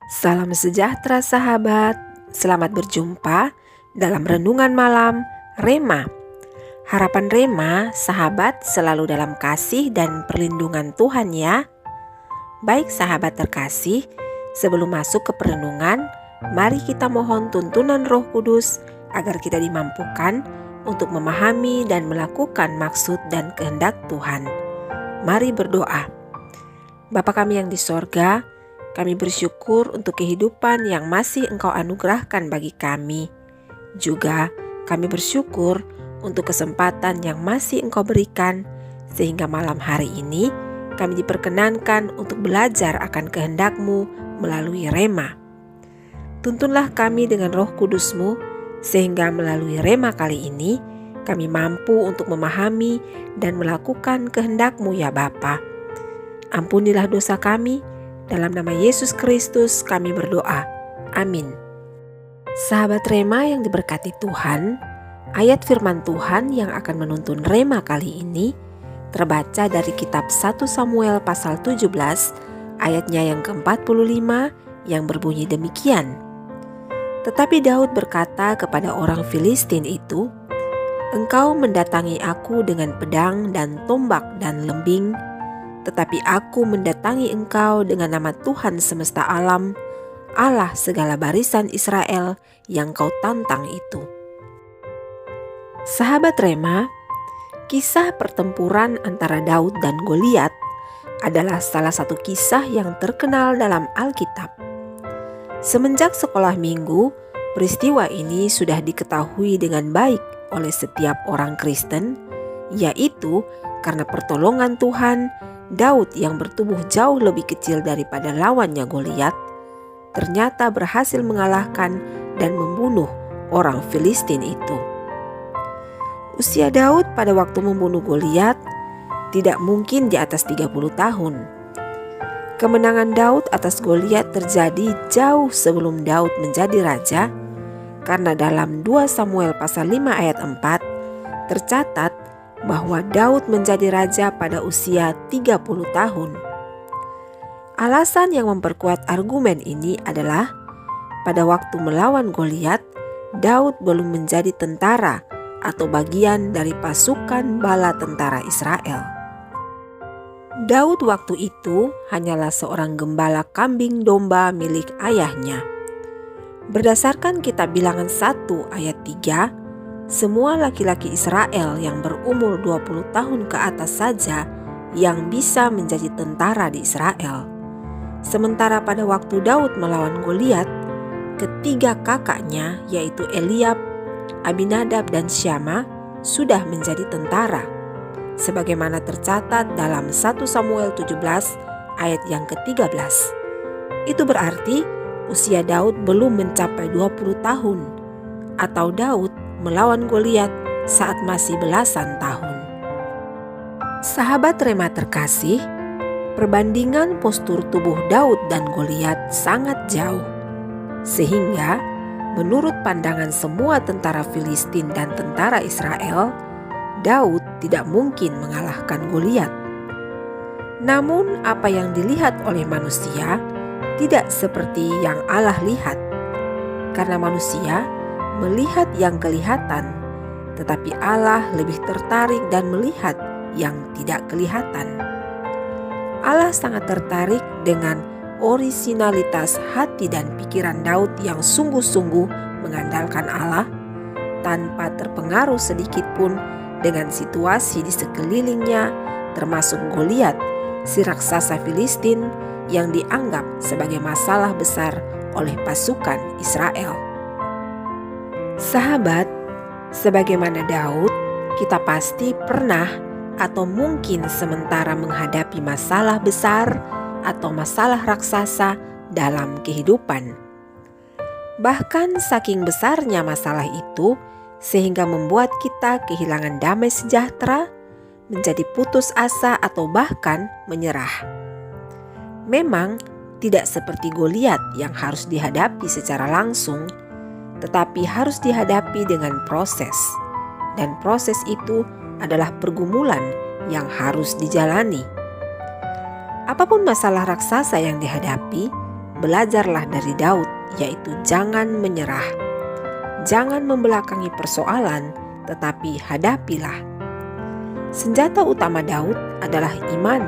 Salam sejahtera sahabat, selamat berjumpa dalam Renungan Malam Rema. Harapan Rema, sahabat selalu dalam kasih dan perlindungan Tuhan ya. Baik sahabat terkasih, sebelum masuk ke perenungan, mari kita mohon tuntunan Roh Kudus agar kita dimampukan untuk memahami dan melakukan maksud dan kehendak Tuhan. Mari berdoa. Bapa kami yang di sorga, kami bersyukur untuk kehidupan yang masih Engkau anugerahkan bagi kami. Juga kami bersyukur untuk kesempatan yang masih Engkau berikan, sehingga malam hari ini kami diperkenankan untuk belajar akan kehendak-Mu melalui Rema. Tuntunlah kami dengan Roh Kudus-Mu, sehingga melalui Rema kali ini kami mampu untuk memahami dan melakukan kehendak-Mu ya Bapa. Ampunilah dosa kami. Dalam nama Yesus Kristus kami berdoa. Amin. Sahabat Rema yang diberkati Tuhan, ayat firman Tuhan yang akan menuntun Rema kali ini terbaca dari kitab 1 Samuel pasal 17 ayatnya yang ke-45 yang berbunyi demikian. Tetapi Daud berkata kepada orang Filistin itu, "Engkau mendatangi aku dengan pedang dan tombak dan lembing, tetapi aku mendatangi engkau dengan nama Tuhan semesta alam, Allah segala barisan Israel yang kau tantang itu." Sahabat Rema, kisah pertempuran antara Daud dan Goliat adalah salah satu kisah yang terkenal dalam Alkitab. Semenjak sekolah minggu, peristiwa ini sudah diketahui dengan baik oleh setiap orang Kristen, yaitu karena pertolongan Tuhan, Daud yang bertubuh jauh lebih kecil daripada lawannya Goliat, ternyata berhasil mengalahkan dan membunuh orang Filistin itu. Usia Daud pada waktu membunuh Goliat tidak mungkin di atas 30 tahun. Kemenangan Daud atas Goliat terjadi jauh sebelum Daud menjadi raja, karena dalam 2 Samuel pasal 5 ayat 4 tercatat bahwa Daud menjadi raja pada usia 30 tahun. Alasan yang memperkuat argumen ini adalah pada waktu melawan Goliat, Daud belum menjadi tentara atau bagian dari pasukan bala tentara Israel. Daud waktu itu hanyalah seorang gembala kambing domba milik ayahnya. Berdasarkan kitab Bilangan 1 ayat 3, semua laki-laki Israel yang berumur 20 tahun ke atas saja yang bisa menjadi tentara di Israel. Sementara pada waktu Daud melawan Goliat, ketiga kakaknya yaitu Eliab, Abinadab dan Syama sudah menjadi tentara, sebagaimana tercatat dalam 1 Samuel 17 ayat yang ke-13. Itu berarti usia Daud belum mencapai 20 tahun, atau Daud melawan Goliat saat masih belasan tahun. Sahabat Rema terkasih, perbandingan postur tubuh Daud dan Goliat sangat jauh, sehingga menurut pandangan semua tentara Filistin dan tentara Israel, Daud tidak mungkin mengalahkan Goliat. Namun apa yang dilihat oleh manusia tidak seperti yang Allah lihat, karena manusia melihat yang kelihatan, tetapi Allah lebih tertarik dan melihat yang tidak kelihatan. Allah sangat tertarik dengan orisinalitas hati dan pikiran Daud yang sungguh-sungguh mengandalkan Allah, tanpa terpengaruh sedikit pun dengan situasi di sekelilingnya, termasuk Goliat, si raksasa Filistin yang dianggap sebagai masalah besar oleh pasukan Israel. Sahabat, sebagaimana Daud, kita pasti pernah atau mungkin sementara menghadapi masalah besar atau masalah raksasa dalam kehidupan. Bahkan saking besarnya masalah itu, sehingga membuat kita kehilangan damai sejahtera, menjadi putus asa atau bahkan menyerah. Memang tidak seperti Goliat yang harus dihadapi secara langsung, tetapi harus dihadapi dengan proses. Dan proses itu adalah pergumulan yang harus dijalani. Apapun masalah raksasa yang dihadapi, belajarlah dari Daud, yaitu jangan menyerah. Jangan membelakangi persoalan, tetapi hadapilah. Senjata utama Daud adalah iman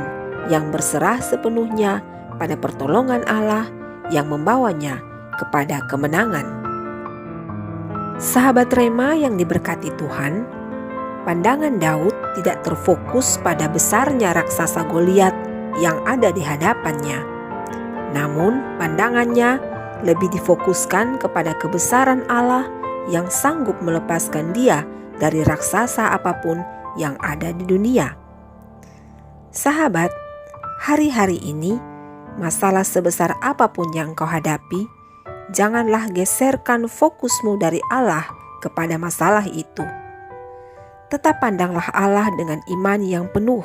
yang berserah sepenuhnya pada pertolongan Allah yang membawanya kepada kemenangan. Sahabat Rema yang diberkati Tuhan, pandangan Daud tidak terfokus pada besarnya raksasa Goliat yang ada di hadapannya. Namun pandangannya lebih difokuskan kepada kebesaran Allah yang sanggup melepaskan dia dari raksasa apapun yang ada di dunia. Sahabat, hari-hari ini masalah sebesar apapun yang kau hadapi, janganlah geserkan fokusmu dari Allah kepada masalah itu. Tetap pandanglah Allah dengan iman yang penuh,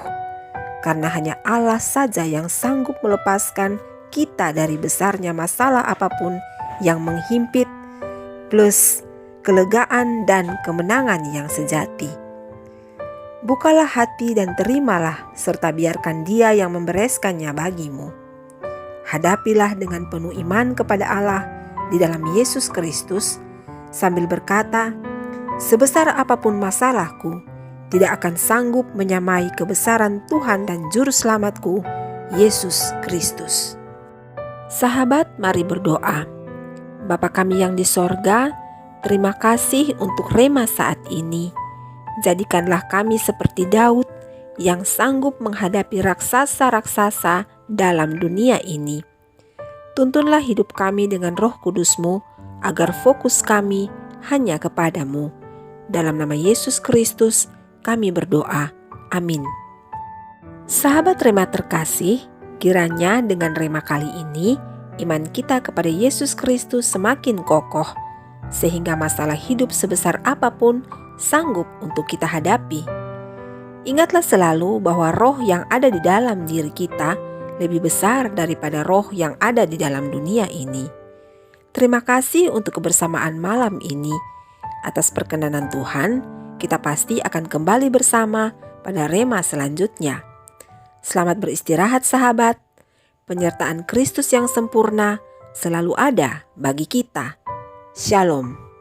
karena hanya Allah saja yang sanggup melepaskan kita dari besarnya masalah apapun yang menghimpit, plus kelegaan dan kemenangan yang sejati. Bukalah hati dan terimalah, serta biarkan Dia yang membereskannya bagimu. Hadapilah dengan penuh iman kepada Allah di dalam Yesus Kristus, sambil berkata, sebesar apapun masalahku, tidak akan sanggup menyamai kebesaran Tuhan dan Juru Selamatku, Yesus Kristus. Sahabat, mari berdoa. Bapa kami yang di sorga, terima kasih untuk Rema saat ini. Jadikanlah kami seperti Daud yang sanggup menghadapi raksasa-raksasa dalam dunia ini. Tuntunlah hidup kami dengan Roh Kudus-Mu agar fokus kami hanya kepadamu. Dalam nama Yesus Kristus kami berdoa. Amin. Sahabat Rema terkasih, kiranya dengan Rema kali ini iman kita kepada Yesus Kristus semakin kokoh, sehingga masalah hidup sebesar apapun sanggup untuk kita hadapi. Ingatlah selalu bahwa roh yang ada di dalam diri kita lebih besar daripada roh yang ada di dalam dunia ini. Terima kasih untuk kebersamaan malam ini. Atas perkenanan Tuhan, kita pasti akan kembali bersama pada Rema selanjutnya. Selamat beristirahat sahabat. Penyertaan Kristus yang sempurna selalu ada bagi kita. Shalom.